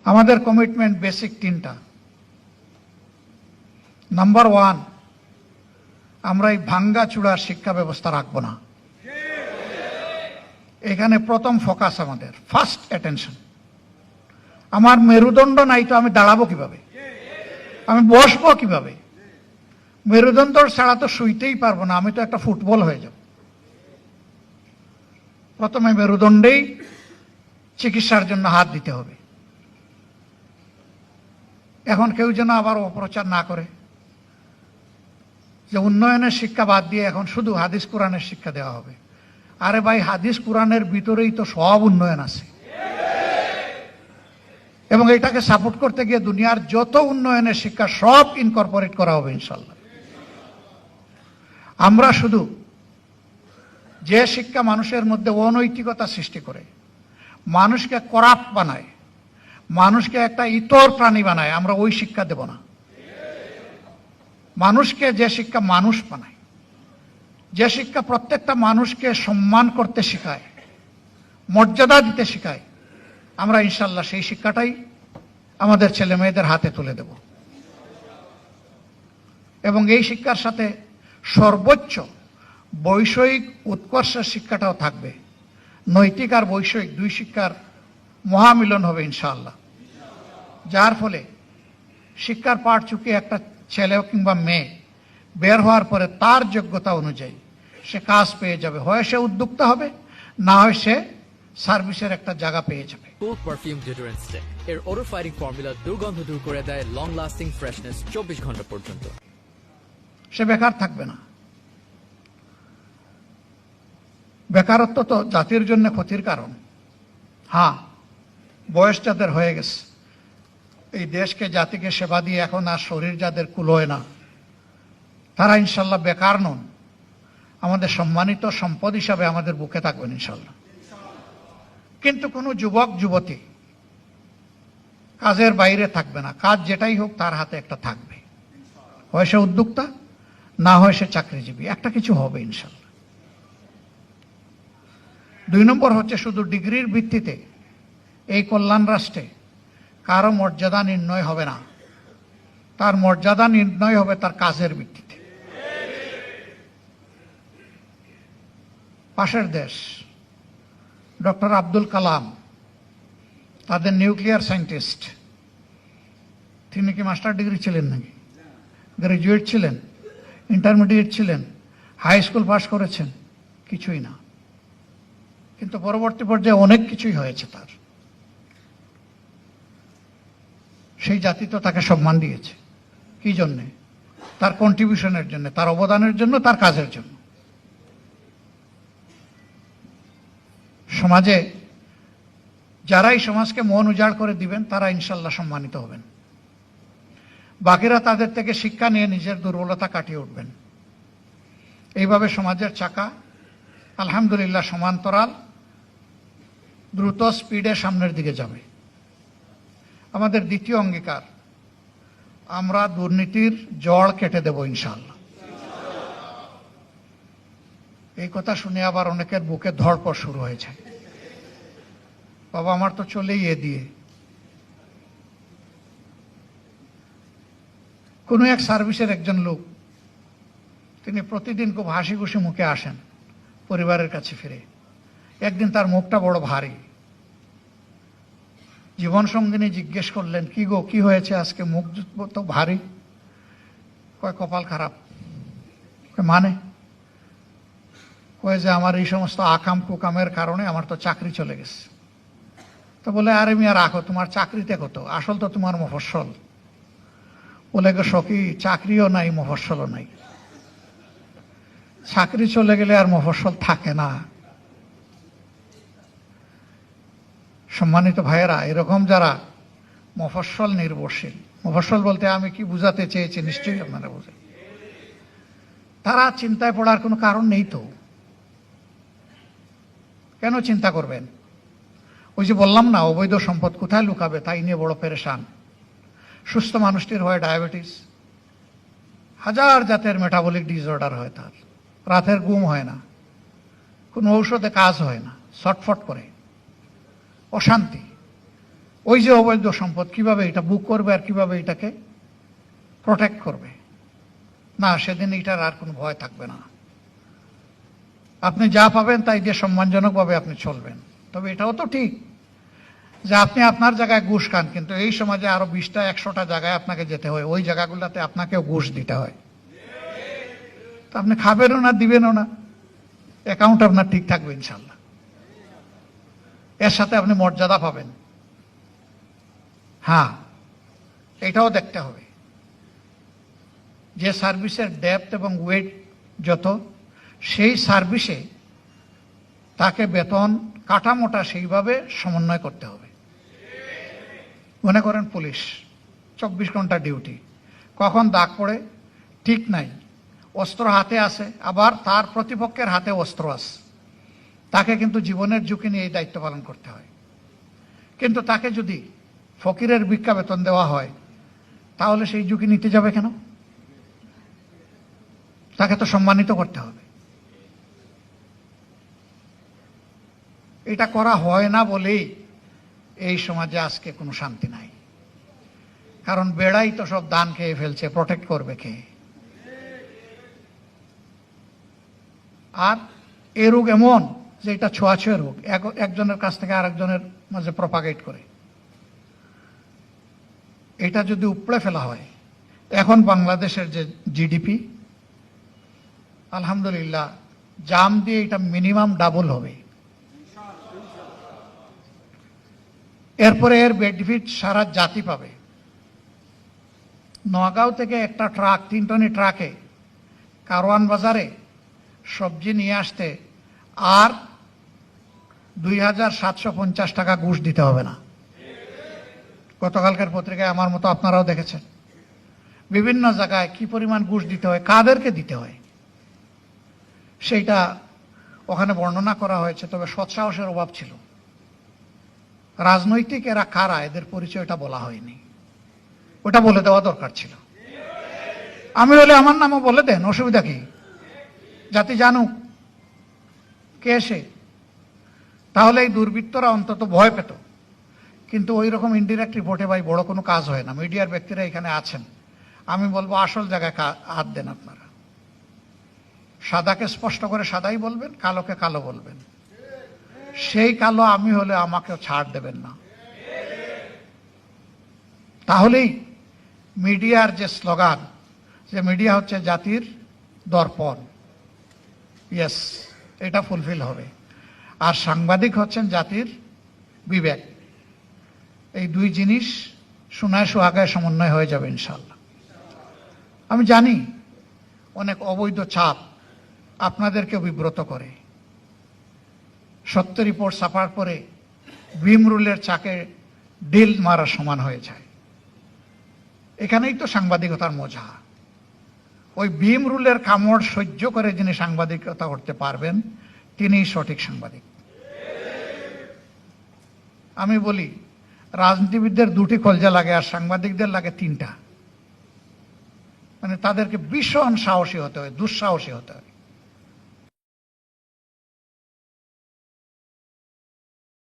আমাদের commitment basic তিনটা। Number 1, আমরা এই ভাঙ্গা চূড়ার শিক্ষা ব্যবস্থা রাখবো না। এখানে প্রথম ফোকাস আমাদের, ফার্স্ট অ্যাটেনশন। আমার মেরুদণ্ড নাই তো আমি দাঁড়াবো কিভাবে, আমি বসবো কিভাবে? মেরুদণ্ড ছাড়া তো শুইতেই পারবো না, আমি তো একটা ফুটবল হয়ে যাব। প্রথমে মেরুদণ্ডেই চিকিৎসার জন্য হাত দিতে হবে। এখন কেউ যেন আবার অপপ্রচার না করে যে উন্নয়নের শিক্ষা বাদ দিয়ে এখন শুধু হাদিস কোরআনের শিক্ষা দেওয়া হবে। আরে ভাই, হাদিস কোরআনের ভিতরেই তো সব উন্নয়ন আছে, এবং এটাকে সাপোর্ট করতে গিয়ে দুনিয়ার যত উন্নয়নের শিক্ষা সব ইনকর্পোরেট করা হবে ইনশাল্লাহ। আমরা শুধু যে শিক্ষা মানুষের মধ্যে অনৈতিকতা সৃষ্টি করে, মানুষকে করাপ্ট বানায়, মানুষকে একটা ইতর প্রাণী বানায়, আমরা ওই শিক্ষা দেব না। মানুষকে যে শিক্ষা মানুষ বানায়, যে শিক্ষা প্রত্যেকটা মানুষকে সম্মান করতে শেখায়, মর্যাদা দিতে শেখায়, আমরা ইনশাল্লাহ সেই শিক্ষাটাই আমাদের ছেলে মেয়েদের হাতে তুলে দেব। এবং এই শিক্ষার সাথে সর্বোচ্চ বৈষয়িক উৎকর্ষের শিক্ষাটাও থাকবে। নৈতিক আর বৈষয়িক দুই শিক্ষার মহামিলন হবে ইনশাআল্লাহ, যার ফলে শিক্ষার পাঠ চুকে একটা ছেলে কিংবা মেয়ে বের হওয়ার পরে তার যোগ্যতা অনুযায়ী সে কাজ পেয়ে যাবে। হয় সে উদ্যোক্তা হবে, না হয় সে সার্ভিসের একটা জায়গা পেয়ে যাবে। কোক পারফিউম ডিওডোরেন্ট স্প্রে এর ওডর ফাইটিং ফর্মুলা দুর্গন্ধ দূর করে দেয়, লং লাস্টিং ফ্রেশনেস 24 ঘন্টা পর্যন্ত। সে বেকার থাকবে না। বেকারত্ব তো জাতির জন্য ক্ষতির কারণ। হ্যাঁ, বয়স যাদের হয়ে গেছে, এই দেশকে জাতিকে সেবা দিয়ে এখন আর শরীর যাদের কুলোয় না, তারা ইনশাল্লাহ বেকার নন, আমাদের সম্মানিত সম্পদ হিসাবে আমাদের বুকে থাকবেন ইনশাল্লাহ। কিন্তু কোনো যুবক যুবতী কাজের বাইরে থাকবে না, কাজ যেটাই হোক তার হাতে একটা থাকবে। হয় সে উদ্যোক্তা, না হয় সে চাকরিজীবী, একটা কিছু হবে ইনশাল্লাহ। 2 নম্বর হচ্ছে, শুধু ডিগ্রির ভিত্তিতে এই কল্যাণ রাষ্ট্রে কারো মর্যাদা নির্ণয় হবে না, তার মর্যাদা নির্ণয় হবে তার কাজের ভিত্তিতে। পাশের দেশ ডক্টর আব্দুল কালাম, তাদের নিউক্লিয়ার সায়েন্টিস্ট, তিনি কি মাস্টার ডিগ্রি ছিলেন নাকি? গ্রাজুয়েট ছিলেন, ইন্টারমিডিয়েট ছিলেন, হাই স্কুল পাশ করেছেন? কিছুই না। কিন্তু পরবর্তী পর্যায়ে অনেক কিছুই হয়েছে তার। সেই জাতি তো তাকে সম্মান দিয়েছে। কি জন্যে? তার কন্ট্রিবিউশনের জন্য, তার অবদানের জন্য, তার কাজের জন্য। সমাজে যারাই সমাজকে মন উজাড় করে দিবেন তারা ইনশাল্লাহ সম্মানিত হবেন। বাকিরা তাদের থেকে শিক্ষা নিয়ে নিজের দুর্বলতা কাটিয়ে উঠবেন। এইভাবে সমাজের চাকা আলহামদুলিল্লাহ সমান্তরাল দ্রুত স্পিডে সামনের দিকে যাবে। আমাদের দ্বিতীয় অঙ্গীকার, আমরা দুর্নীতির জড় কেটে দেব ইনশাআল্লাহ। এই কথা শুনে আবার অনেকের বুকে ধড়পড় শুরু হয়ে যায়, বাবা আমার তো চলেই এ দিয়ে। কোনো এক সার্ভিসের একজন লোক, তিনি প্রতিদিন খুব হাসি খুশি মুখে আসেন পরিবারের কাছে ফিরে। একদিন তার মুখটা বড় ভারী। জীবন সঙ্গিনী জিজ্ঞেস করলেন, কি গো, কি হয়েছে আজকে মুখ তো ভারী? কয় কপাল খারাপ। মানে? কয় যে আমার এই সমস্ত আকাম কুকামের কারণে আমার তো চাকরি চলে গেছে। তো বলে, আরে মিয়া রাখো, তোমার চাকরিতে কত, আসল তো তোমার মফস্বল। বলে গো সখী, চাকরিও নাই মফস্বলও নাই। চাকরি চলে গেলে আর মফস্বল থাকে না। সম্মানিত ভাইয়েরা, এরকম যারা মফস্বল নির্ভরশীল, মফস্বল বলতে আমি কি বুঝাতে চেয়েছি নিশ্চয়ই আপনারা বুঝেন, তারা চিন্তায় পড়ার কোনো কারণ নেই তো। কেন চিন্তা করবেন? ওই যে বললাম না, অবৈধ সম্পদ কোথায় লুকাবে তাই নিয়ে বড় পেরেশান। সুস্থ মানুষটির হয় ডায়াবেটিস, হাজার জাতের মেটাবলিক ডিসঅর্ডার হয়, তার রাতের ঘুম হয় না, কোনো ঔষধে কাজ হয় না, ছটফট করে, অশান্তি। ওই যে অবৈধ সম্পদ কিভাবে এটা বুক করবে আর কিভাবে এটাকে প্রোটেক্ট করবে, না সেদিন এটার আর কোনো ভয় থাকবে না। আপনি যা পাবেন তাই দিয়ে সম্মানজনকভাবে আপনি চলবেন। তবে এটাও তো ঠিক যে আপনি আপনার জায়গায় ঘুষ খান, কিন্তু এই সমাজে আরো 20টা 100টা জায়গায় আপনাকে যেতে হয়, ওই জায়গাগুলোতে আপনাকেও ঘুষ দিতে হয়। তো আপনি খাবেনও না, দিবেনও না, অ্যাকাউন্ট আপনার ঠিক থাকবে ইনশাল্লাহ। এর সাথে আপনি মর্যাদা পাবেন। হ্যাঁ, এটাও দেখতে হবে যে সার্ভিসের ডেপথ এবং ওয়েট যত, সেই সার্ভিসে তাকে বেতন কাঠামোটা সেইভাবে সমন্বয় করতে হবে। মনে করেন পুলিশ 24 ঘন্টা ডিউটি, কখন দাগ পড়ে ঠিক নাই, অস্ত্র হাতে আছে, আবার তার প্রতিপক্ষের হাতে অস্ত্র আছে, তাকে কিন্তু জীবনের ঝুঁকি নিয়ে এই দায়িত্ব পালন করতে হয়। কিন্তু তাকে যদি ফকিরের ভিক্ষা বেতন দেওয়া হয়, তাহলে সেই ঝুঁকি নিতে যাবে কেন? তাকে তো সম্মানিত করতে হবে। এটা করা হয় না বলেই এই সমাজে আজকে কোনো শান্তি নাই। কারণ বেড়াই তো সব দান খেয়ে ফেলছে, প্রোটেক্ট করবে কে? আর এ রোগ এমন যে এটা ছোঁয়াছুঁয়ে রোগ, একজনের কাছ থেকে আরেকজনের মাঝে প্রপাগেট করে। এটা যদি উপড়ে ফেলা হয়, এখন বাংলাদেশের যে জিডিপি, আলহামদুলিল্লাহ জাম দিয়ে এটা মিনিমাম ডাবল হবে। এরপরে এর বেনিফিট সারা জাতি পাবে। নোয়াগাঁও থেকে একটা ট্রাক, 3 টনি ট্রাকে কারওয়ান বাজারে সবজি নিয়ে আসতে আর 2750 টাকা ঘুষ দিতে হবে না। গতকালকের পত্রিকায় আমার মতো আপনারাও দেখেছেন বিভিন্ন জায়গায় কি পরিমাণ ঘুষ দিতে হয়, কাদেরকে দিতে হয় সেইটা ওখানে বর্ণনা করা হয়েছে। তবে সৎসাহসের অভাব ছিল। রাজনৈতিক এরা কারা, এদের পরিচয়টা বলা হয়নি, ওটা বলে দেওয়া দরকার ছিল। আমি হলে আমার নামও বলে দেন, অসুবিধা কি? জাতি জানুক কে সে, তাহলে এই দুর্বৃত্তরা অন্তত ভয় পেত। কিন্তু ওই রকম ইনডিরেক্ট রিপোর্টে ভাই বড় কোনো কাজ হয় না। মিডিয়ার ব্যক্তিরা এখানে আছেন, আমি বলবো আসল জায়গায় হাত দেন আপনারা। সাদাকে স্পষ্ট করে সাদাই বলবেন, কালোকে কালো বলবেন। সেই কালো আমি হলে আমাকেও ছাড় দেবেন না। তাহলেই মিডিয়ার যে স্লোগান, যে মিডিয়া হচ্ছে জাতির দর্পণ, ইয়েস, এটা ফুলফিল হবে। আর সাংবাদিক হচ্ছেন জাতির বিবেক। এই দুই জিনিস সোনায় সোহাগায় সমন্বয় হয়ে যাবে ইনশাল্লাহ। আমি জানি অনেক অবৈধ চাপ আপনাদেরকে বিব্রত করে। সত্য রিপোর্ট ছাপার পরে ভীম রুলের চাকে ডিল মারা সমান হয়ে যায়। এখানেই তো সাংবাদিকতার মজা। ওই ভীম রুলের কামড় সহ্য করে যিনি সাংবাদিকতা করতে পারবেন, তিনিই সঠিক সাংবাদিক। আমি বলি রাজনীতিবিদদের 2টি কলজা লাগে, আর সাংবাদিকদের লাগে 3টা। মানে তাদেরকে ভীষণ সাহসী হতে হয়, দুঃসাহসী হতে হয়।